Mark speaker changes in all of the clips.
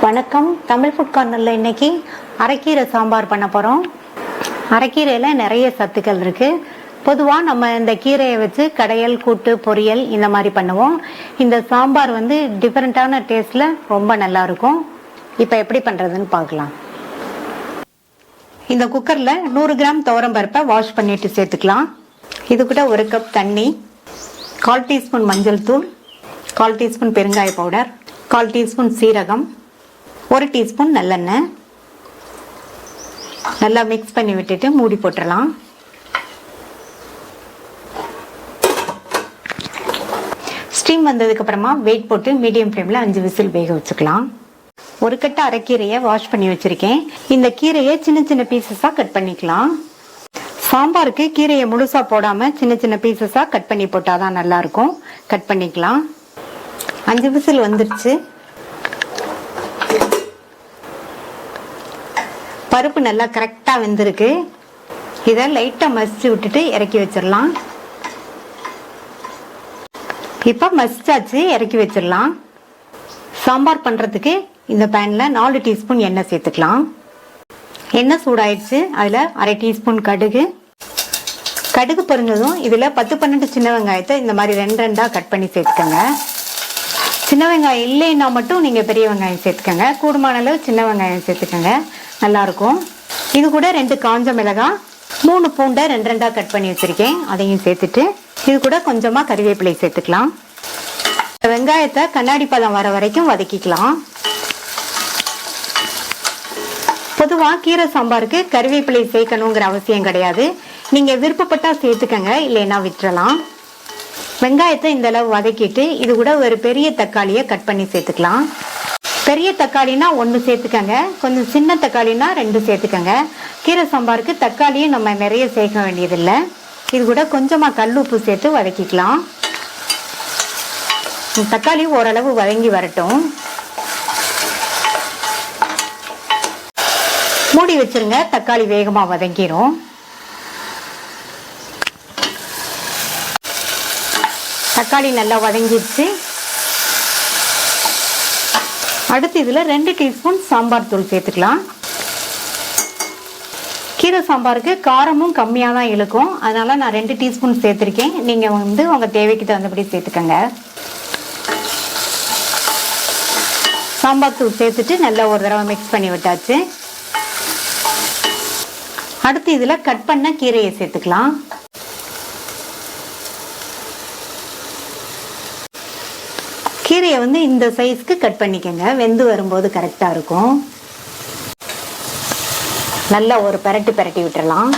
Speaker 1: வணக்கம். தமிழ் ஃபுட் கார்னரில் இன்னைக்கு அரைக்கீரை சாம்பார் பண்ண போகிறோம். அரைக்கீரையில் நிறைய சத்துக்கள் இருக்குது. பொதுவாக நம்ம இந்த கீரையை வச்சு கடையல், கூட்டு, பொரியல் இந்த மாதிரி பண்ணுவோம். இந்த சாம்பார் டிஃப்ரெண்ட்டான டேஸ்ட்டில் ரொம்ப நல்லாயிருக்கும். இப்போ எப்படி பண்ணுறதுன்னு பார்க்கலாம். இந்த குக்கரில் 100 கிராம் துவரம் பருப்பை வாஷ் பண்ணிட்டு சேர்த்துக்கலாம். இது கூட 1 கப் தண்ணி, 1/4 டீஸ்பூன் மஞ்சள் தூள், 1/4 டீஸ்பூன் பெருங்காய பவுடர், 1/4 டீஸ்பூன் சீரகம், 1 டீஸ்பூன் நல்லெண்ணெய். நல்லா மிக்ஸ் பண்ணி விட்டுட்டு மூடி போட்டுடலாம். ஸ்டீம் வந்ததுக்கு அப்புறமா வெயிட் போட்டு மீடியம் ஃப்ளேம்ல 5 விசில் வேக வச்சுக்கலாம். 1 கட்டு அரைக்கீரையை வாஷ் பண்ணி வச்சிருக்கேன். இந்த கீரையை சின்ன சின்ன பீசஸா கட் பண்ணிக்கலாம். சாம்பாருக்கு கீரையை முழுசா போடாம சின்ன சின்ன பீசஸா கட் பண்ணி போட்டாதான் நல்லா இருக்கும். கட் பண்ணிக்கலாம். 5 விசில் வந்துருச்சு. பருப்பு நல்லா கரெக்டா வெந்திருக்கு. இதை லைட்டா மசிச்சு விட்டுட்டு இறக்கி வச்சிடலாம். இப்ப மசிச்சாச்சு, இறக்கி வச்சிடலாம். சாம்பார் பண்றதுக்கு இந்த பேன்ல 4 டீஸ்பூன் எண்ணெய் சேர்த்துக்கலாம். எண்ணெய் சூடாயிடுச்சு. அதுல 1/2 டீஸ்பூன் கடுகு. கடுகு பொரிஞ்சதும் இதுல 10-12 சின்ன வெங்காயத்தை இந்த மாதிரி 2 கட் பண்ணி சேர்த்துக்கங்க. சின்ன வெங்காயம் இல்லைன்னா மட்டும் நீங்க பெரிய வெங்காயம் சேர்த்துக்கங்க. கூடுமான அளவு சின்ன வெங்காயம் சேர்த்துக்கங்க, நல்லா இருக்கும். இது கூட 2 காஞ்ச மிளகாய், 3 பூண்டை 2 கட் பண்ணி வச்சிருக்கேன், அதையும் சேர்த்துட்டு இது கூட கொஞ்சமா கறிவேப்பிலை சேர்த்துக்கலாம். வெங்காயத்தை கண்ணாடி பதம் வர வரைக்கும் வதக்கிக்கலாம். பொதுவா கீரை சாம்பாருக்கு கறிவேப்பிலை சேர்க்கணுங்கிற அவசியம் கிடையாது. நீங்க விருப்பப்பட்டா சேர்த்துக்கங்க, இல்லைன்னா விட்டுறலாம். வெங்காயத்தை இந்த அளவு வதக்கிட்டு இது கூட ஒரு பெரிய தக்காளியை கட் பண்ணி சேர்த்துக்கலாம். பெரிய தக்காளினா 1 சேர்த்துக்கங்க, கொஞ்சம் சின்ன தக்காளினா 2 சேர்த்துக்கங்க. கீரை சாம்பாருக்கு தக்காளியும் நம்ம நிறைய சேர்க்க வேண்டியதில்லை. இது கூட கொஞ்சமா கல்லுப்பு சேர்த்து வதக்கிக்கலாம். தக்காளி ஓரளவு வதங்கி வரட்டும். மூடி வச்சிருங்க, தக்காளி வேகமா வதங்கிரும். தக்காளி நல்லா வதங்கிடுச்சு. அடுத்து இதுல 2 டீஸ்பூன் சாம்பார் தூள் சேர்த்துக்கலாம். கீரை சாம்பாருக்கு காரமும் கம்மியா தான் இழுக்கும், அதனால நான் 2 டீஸ்பூன் சேர்த்திருக்கேன். நீங்க உங்க தேவைக்கு தகுந்தபடி சேர்த்துக்கங்க. சாம்பார் தூள் சேர்த்துட்டு நல்லா ஒரு தடவை மிக்ஸ் பண்ணி விட்டாச்சு. அடுத்து இதுல கட் பண்ண கீரையை சேர்த்துக்கலாம். கீரையை இந்த சைஸ்க்கு கட் பண்ணிக்கங்க, வெந்து வரும்போது கரெக்டா இருக்கும். நல்லா ஒரு பெரட்டி விட்டுறலாம்.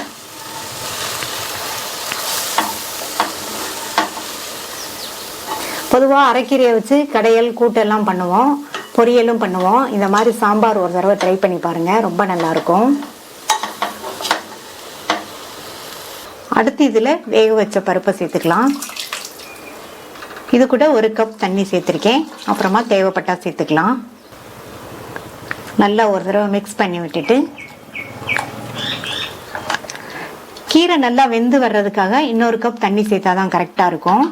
Speaker 1: பொதுவா அரைக்கீரையை வச்சு கடையல், கூட்டெல்லாம் பண்ணுவோம், பொரியலும் பண்ணுவோம். இந்த மாதிரி சாம்பார் ஒரு தடவை ட்ரை பண்ணி பாருங்க, ரொம்ப நல்லா இருக்கும். அடுத்து இதுல வேக வச்ச பருப்பை சேர்த்துக்கலாம். இது கூட 1 கப் தண்ணி சேர்த்திருக்கேன், அப்புறமா தேவைப்பட்டா சேர்த்துக்கலாம். நல்லா ஒரு தடவை மிக்ஸ் பண்ணி விட்டுட்டு கீரை நல்லா வெந்து வர்றதுக்காக இன்னொரு கப் தண்ணி சேர்த்தாதான் கரெக்டா இருக்கும்.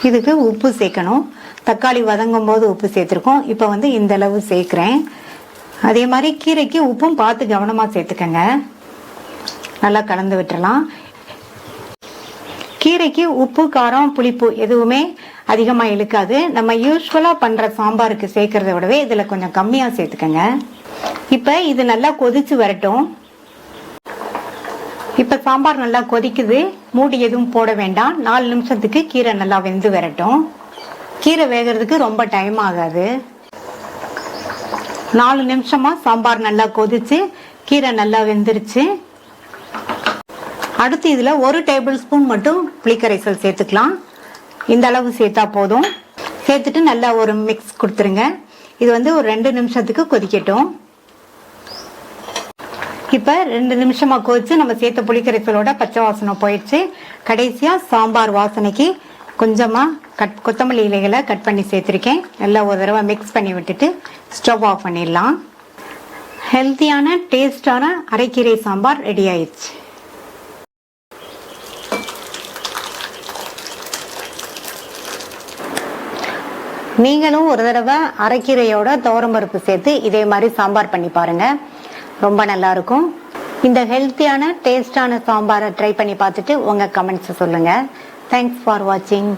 Speaker 1: இதுக்கு உப்பு சேர்க்கணும். தக்காளி வதங்கும் போது உப்பு சேர்த்திருக்கோம். இப்ப இந்த அளவு சேர்க்கிறேன். அதே மாதிரி கீரைக்கு உப்பும் பார்த்து கவனமா சேர்த்துக்கங்க. நல்லா கலந்து விட்டுறலாம். கீரைக்கு உப்பு, காரம், புளிப்பு எதுவுமே அதிகமா இழுக்காது. நம்ம யூஸ்வலா பண்ற சாம்பாருக்கு சேர்க்கறத விடவே இதுல கொஞ்சம் கம்மியா சேர்த்துக்கங்க. இப்ப இது நல்லா கொதிச்சு வரட்டும். இப்ப சாம்பார் நல்லா கொதிக்குது. மூடி எதுவும் போட வேண்டாம். 4 நிமிஷத்துக்கு கீரை நல்லா வெந்து வரட்டும். கீரை வேகிறதுக்கு ரொம்ப டைம் ஆகாது. 4 நிமிஷமா சாம்பார் நல்லா கொதிச்சு கீரை நல்லா வெந்துருச்சு. அடுத்து இதுல 1 டேபிள் ஸ்பூன் மட்டும் புளிக்கரைசல் சேர்த்துக்கலாம். இந்த அளவு சேர்த்தா போதும். சேர்த்துட்டு நல்லா ஒரு மிக்ஸ் கொடுத்துருங்க. இது ஒரு 2 நிமிஷத்துக்கு கொதிக்கட்டும். இப்ப 2 நிமிஷமா கொதிச்சு நம்ம சேர்த்த புளிக்கரைசலோட பச்சை வாசனை போயிடுச்சு. கடைசியா சாம்பார் வாசனைக்கு கொஞ்சமா கொத்தமல்லி இலைகளை கட் பண்ணி சேர்த்திருக்கேன். நல்லா ஒரு தடவை மிக்ஸ் பண்ணி விட்டுட்டு ஸ்டவ் ஆஃப் பண்ணிடலாம். ஹெல்த்தியான டேஸ்டான அரைக்கீரை சாம்பார் ரெடி ஆயிடுச்சு. நீங்களும் ஒரு தடவை அரைக்கீரையோட துவரம்பருப்பு சேர்த்து இதே மாதிரி சாம்பார் பண்ணி பாருங்க, ரொம்ப நல்லா இருக்கும். இந்த ஹெல்த்தியான டேஸ்டான சாம்பாரை ட்ரை பண்ணி பார்த்துட்டு உங்க கமெண்ட்ஸ் சொல்லுங்க. தேங்க்ஸ் ஃபார் வாட்சிங்.